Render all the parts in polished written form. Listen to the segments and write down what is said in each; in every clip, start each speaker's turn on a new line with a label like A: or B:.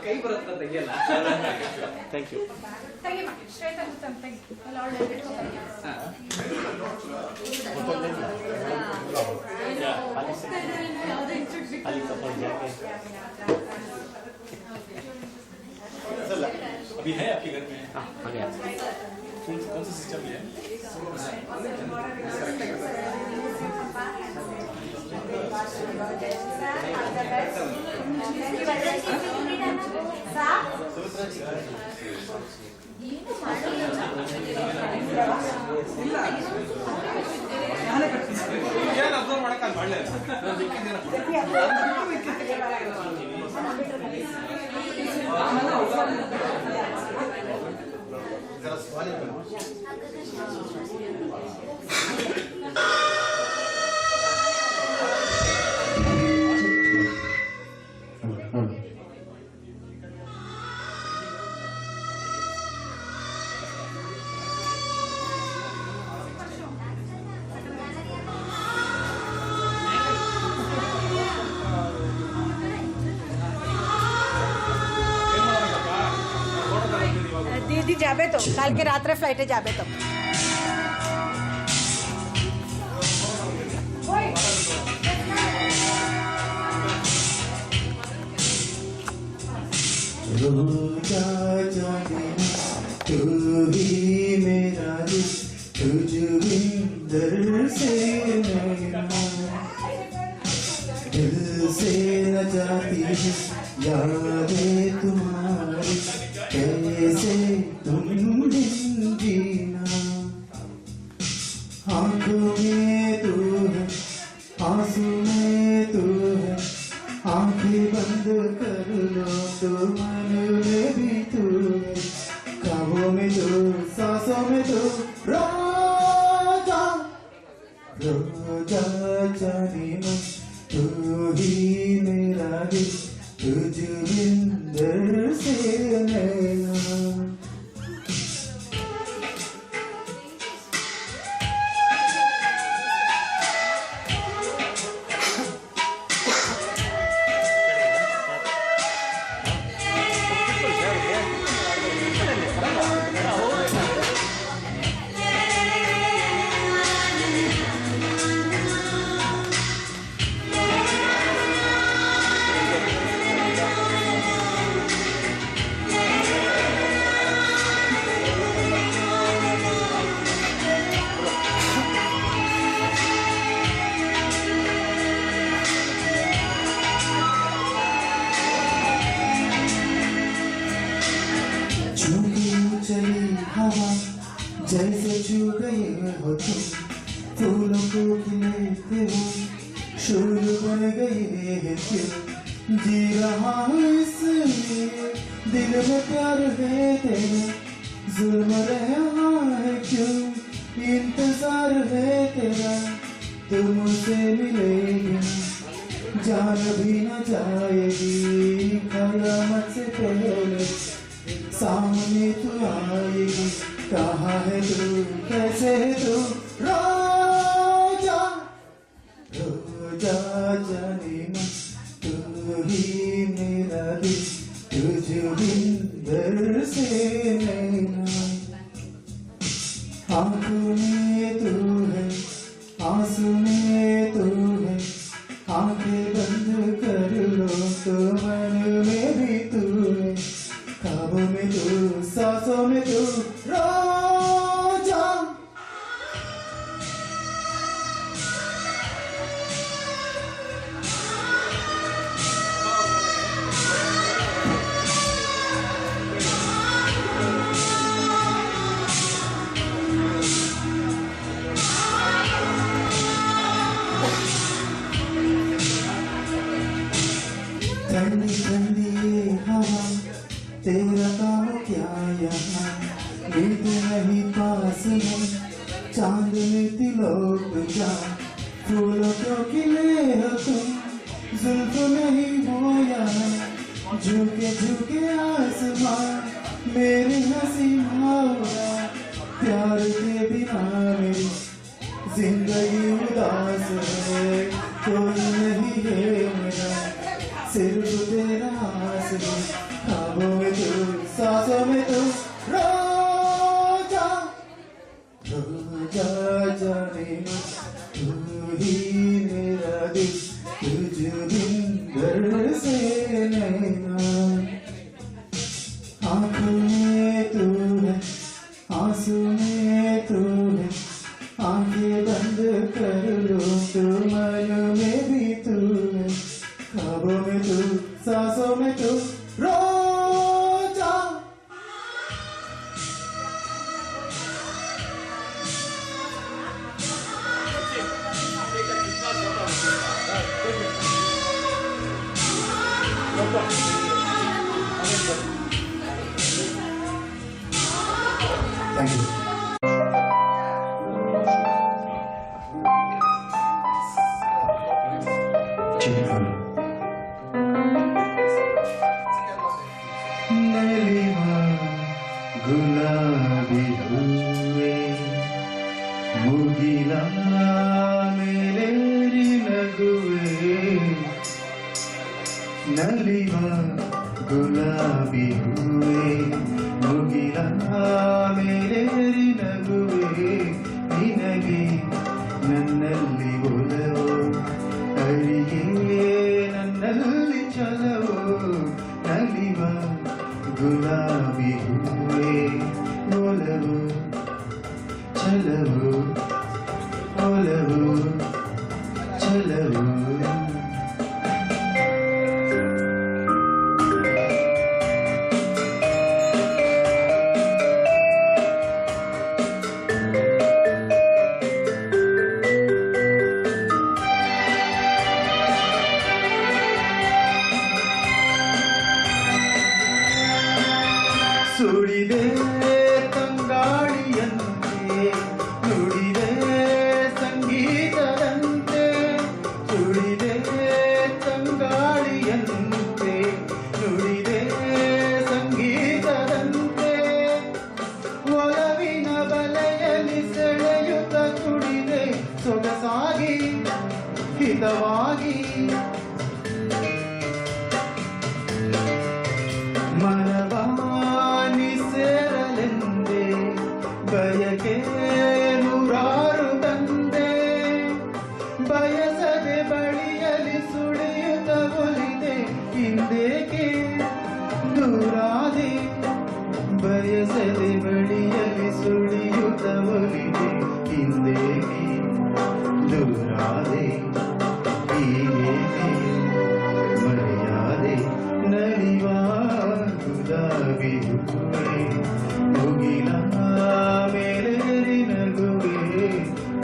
A: ಕೈ ಬರುತ್ತೆ ತೆಗಿಯಲ್ಲ. Thank you.
B: अभी है आपके घर में?
A: हाँ आ गया.
B: कौन सा सिस्टम है? ಏನು ಅಬ್ಸರ್ವ್ ಮಾಡಕ್ಕೆ ಮಾಡಲೇ
C: दीदी जाबे तो काल के रात्रे फ्लाइटे जाबे तो
D: तू ही मेरा दिल तुझ बिंदर से दिल से न जाती है यादें तुम्हारी कैसे तुम दिन जीना आंखों में तू है आंसू में तू है आंखें बंद कर लो तो मन में भी तू है ख्वाबों में तू सांसों में तू रोजा रोजा जाने मन तू ही मेरा दिल तुझ बिंदर से नैना चली हवा जैसे छू गए हो तुम फूलों को खिलते हो शूर बन गए हैं क्यों जी रहा हूँ इसलिए दिल में प्यार है तेरा जुल्म रहा है क्यों इंतजार है तेरा तुम मुझसे मिलेगी जान भी न जाएगी कयामत से पहले सामने तू आएगी कहाँ है तू कैसे है तू रोजा रोजा जाने मन तू ही मेरा दिल तुझ बिंदर से नैना आंखों में तू है आंसू में तू है आंखें बंद कर लो तो मन में भी तू है ख्वाबों में तू सांसों में तू रोजा ठंडी ठंडी हवा तेरा काम क्या यहाँ नींद नहीं पास में चांद में तिलक जा फूलों क्यों खिले हो तुम जुल्फ नहीं बोया झुके झुके आसमां मेरी हंसी मारा प्यार के बिना मेरी जिंदगी उदास है कोई नहीं है मेरा सिर्फ तेरा आस है ख्वाबों में तू सांसों में तू रोजा रोजा जाने मन तू ही मेरा दिल तुझ बिन घर से नैना आँखों में तू है आंसू में तू है आंखें बंद कर लो तो मन में भी तू है ख्वाबों में तू सांसों में तू रोजा थैंक यू गुलाबी हुए मुगिला मेलेरी नगुए नलिवा गुलाबी हुए मुगिला मेलेरी नगुए निनगे नन्ನಲ್ಲಿ ಒಲವೋ ಅರಿಯೇ ನನ್ನಲ್ಲಿ ಚಲವೋ ನಲಿವ ಗುಲಾಬಿ ಹೂವೆ ಒಲವು ಛಲವು ಒಲವು ಛಲವು ಸುಳಿದೆ ತಂಗಾಳಿಯಂತೆ ನುಡಿದೆ ಸಂಗೀತದಂತೆ ಸುಳಿದೆ ತಂಗಾಳಿಯಂತೆ ನುಡಿದೆ ಸಂಗೀತದಂತೆ ಒಲವಿನ ಬಲೆಯಲ್ಲಿ ಸೆಳೆಯುತ್ತ ತುಡಿದೆ ಸೊಗಸಾಗಿ ಹಿತವಾಗಿ ಮನವಾನಿ ಸೇರಲೆಂದೆ ಬಯಕೆ ನೂರಾರು ತಂದೆ ಬಯಸದೆ ಬಳಿಯಲಿ ಸುಳಿಯುತ್ತ ಒಲಿದೆ ಹಿಂದೇಕೆ ದೂರಾದೆ ಬಯಸದೆ ಬಳಿಯಲಿ ಸುಳಿಯುತ್ತ ಒಲಿದೆ ಹಿಂದೇಕೆ ದೂರಾದೆ ಹೀಗೇಕೆ ಮರೆಯಾದೆ ನಲಿವಾ ಗುಲಾಬಿ ಹೂವೆ ಮುಗಿಲ ಮೇಲೇರಿ ನಗುವೆ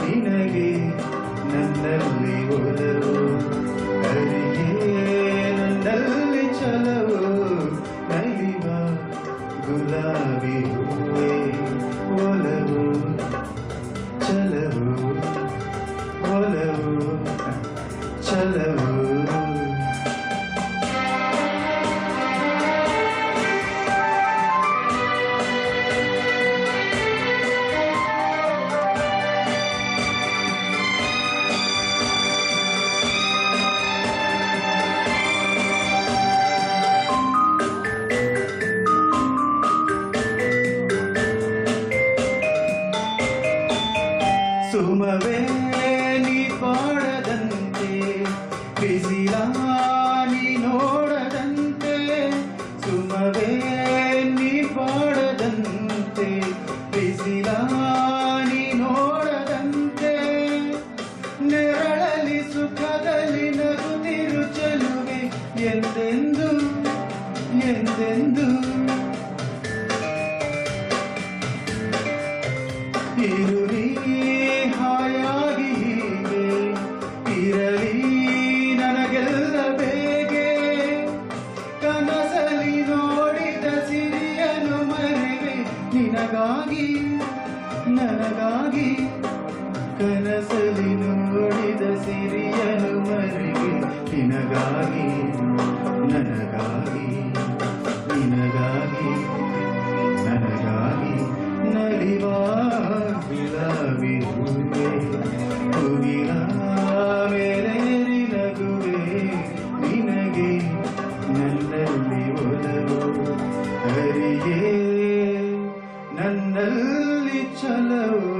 D: ನಿನಗೆ ನನ್ನಲ್ಲಿ ಒಲವು ಅರಿಯೇ ನನ್ನಲ್ಲಿ ಚಲವು ನಲಿವ ಗುಲಾಬಿ ಹೂವೆ ಒಲವು ಚಲವು ಒಲವು ಚಲವು ಸುಮವೇ ನೀ ಪಾಡದಂತೆ ಬಿಸಿಲ ನೀ ನೋಡದಂತೆ ಸುಮವೇ ನೀ ಪಾಡದಂತೆ ಬಿಸಿಲ ನೀ ನೋಡದಂತೆ ನೆರಳಲಿ ಸುಖದಲ್ಲಿ ನಗುತ್ತಿರು ಚೆಲುವೆ ಎಂದೆಂದು ಎಂದೆಂದು ಇರುಳಿ ಹಾಯಾಗಿ ಹೀಗೆ ಇರಲಿ ನನಗೆಲ್ಲ ಬೇಗೆ ಕನಸಲಿ ನೋಡಿದ ಸಿರಿಯನು ಮರೆವೆ ನಿನಗಾಗಿ ನನಗಾಗಿ ಕನಸಲಿ ನೋಡಿದ ಸಿರಿಯನು ಮರೆವೆ ನಿನಗಾಗಿ ನನಗಾಗಿ ನಿನಗಾಗಿ ಸವಿರುವೆ ಹೂವಿನ ಮೇಲೇರಿ ನಗುವೆ ನಿನಗೆ ನನ್ನಲ್ಲಿ ಒಲವು ಹರಿಯೇ ನನ್ನಲ್ಲಿ ಛಲವು